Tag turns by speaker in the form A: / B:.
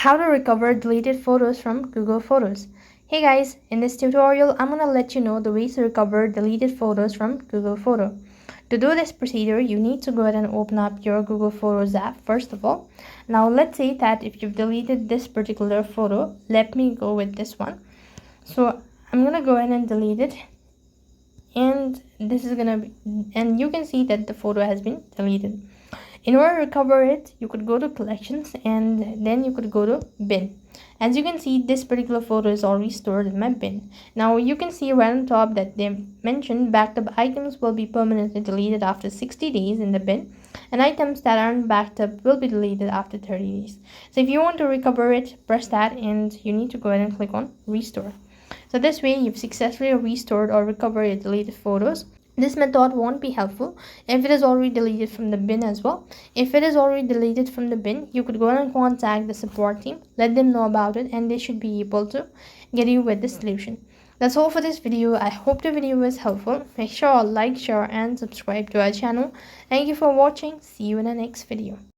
A: How to recover deleted photos from Google Photos. Hey guys, in this tutorial I'm gonna let you know the ways to recover deleted photos from Google Photo. To do this procedure, you need to go ahead and open up your Google Photos app first of all. Now let's say that if you've deleted this particular photo, let me go with this one. So I'm gonna go ahead and delete it, and this is gonna be, and you can see that the photo has been deleted. In order to recover it, you could go to collections and then you could go to bin. As you can see, this particular photo is already stored in my bin. Now you can see right on top that they mentioned backed up items will be permanently deleted after 60 days in the bin, and items that aren't backed up will be deleted after 30 days. So if you want to recover it, press that and you need to go ahead and click on restore. So this way you've successfully restored or recovered your deleted photos. This method won't be helpful if it is already deleted from the bin as well. If it is already deleted from the bin, you could go and contact the support team, let them know about it, and they should be able to get you with the solution. That's all for this video. I hope the video was helpful. Make sure to like, share, and subscribe to our channel. Thank you for watching. See you in the next video.